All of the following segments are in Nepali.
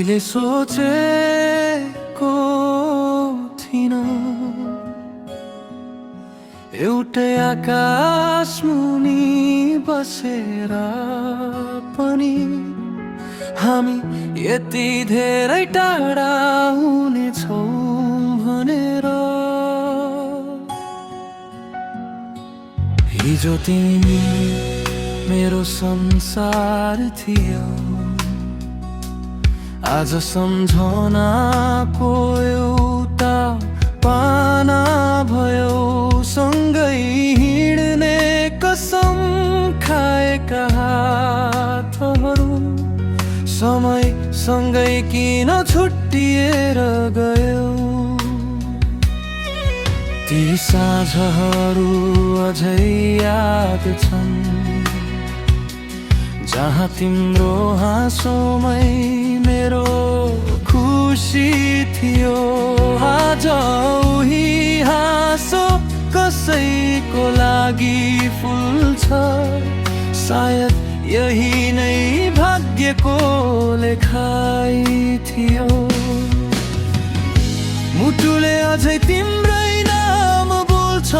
कहिले सोचेको थिइनँ एउटै आकाश मुनि बसेर पनि हामी यति धेरै टाढा हुनेछौँ भनेर। हिजो तिमी मेरो संसार थियो, आज सम्झनाको एउटा पाना भयो। सँगै हिँड्ने कसम खाएका हातहरू समय सँगै किन छुट्टिएर गयो। ती साँझहरू अझै याद छन् जहाँ तिम्रो हाँसोमै मेरो खुसी थियो। आज उही हाँसो कसैको लागि फुल्छ, सायद यही नै भाग्यको लेखाइ थियो। मुटुले अझै तिम्रै नाम बोल्छ,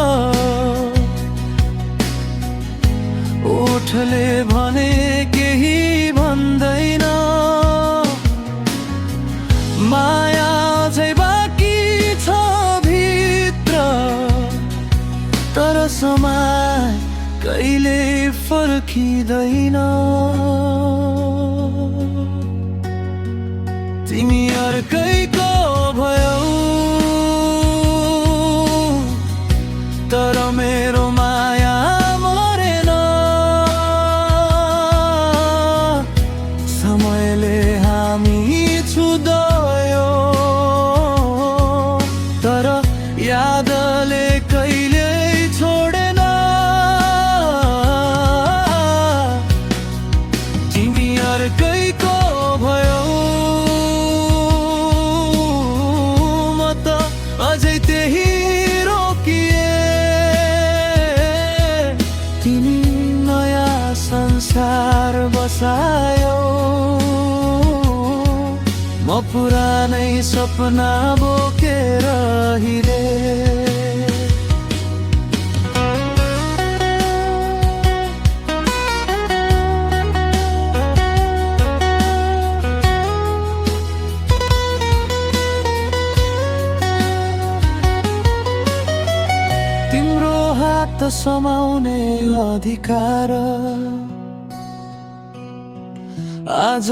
ओठले भने केही भन्दैन। माया अझै बाँकी छ भित्र, तर समय कहिले फर्किँदैन। तिमी अर्कैको भयौ, तर मेरो माया मरेन। समयले हामी छुँदयो, तर यादले कहिले छोडेन। तिमी अर्कैको भयौ, म त अझै त्यही रोकिए। तिमी नयाँ संसार बसायो, म पुरानै सपना बोकेर हिँडे। तिम्रो हात समाउने अधिकार आज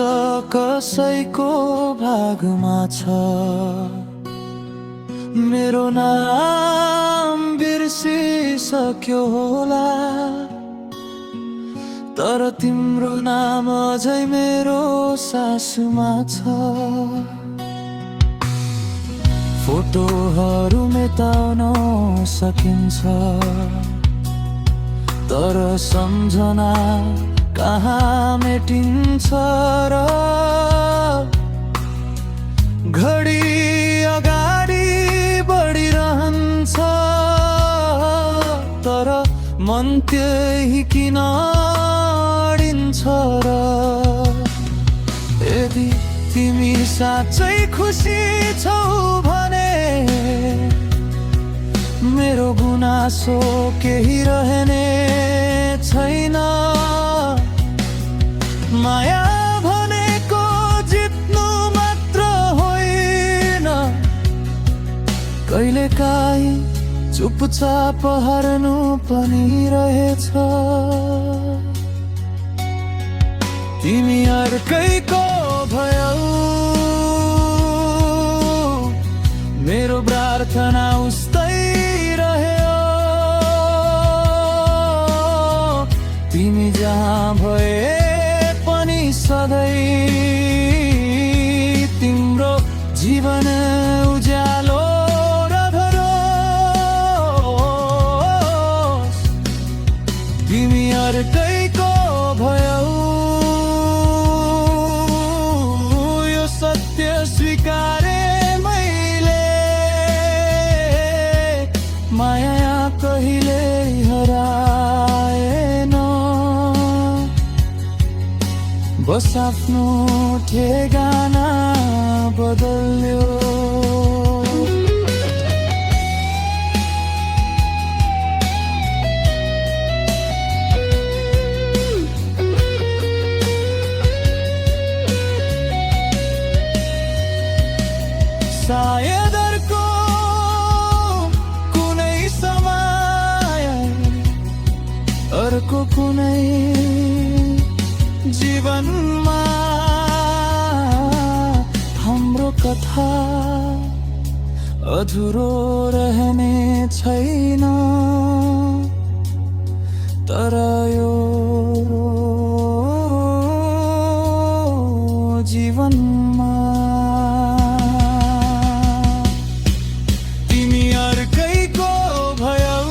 कसैको भागमा छ। मेरो नाम बिर्सिसक्यो होला, तर तिम्रो नाम अझै मेरो सासमा छ। फोटोहरू मेटाउन सकिन्छ, तर सम्झना कहाँ मेटिन्छ र। घडी अगाडि बढिरहन्छ, तर मन त्यही किन अडिन्छ र। यदि तिमी साँच्चै खुसी छौ भने मेरो गुनासो केही रहने छैन। माया भनेको जित्नु मात्र होइन, कहिलेकाहीँ चुपचाप हार्नु पनि रहेछ। तिमी अर्कैको भयौ, मेरो प्रार्थना उस्तै रह्यो। तिमी जहाँ भए पनि सधैँ तिम्रो जीवन उज्यालो र धरोस्। तिमी अर्कैको भयौ, यो सत्य स्वीकारे मैले। माया कहिले हराएन, बस आफ्नो ठेगाना बदल्यो सायद अर्को कुनै समय अर्को कुनै जीवनमा हाम्रो कथा अधुरो रहने छैन तर यो जीवनमा तिमी अर्कैको भयौ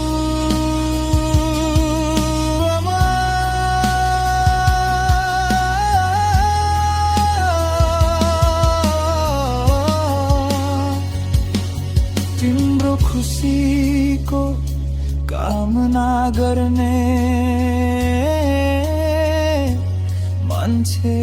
तिम्रो खुसीको कामना गर्ने मान्छे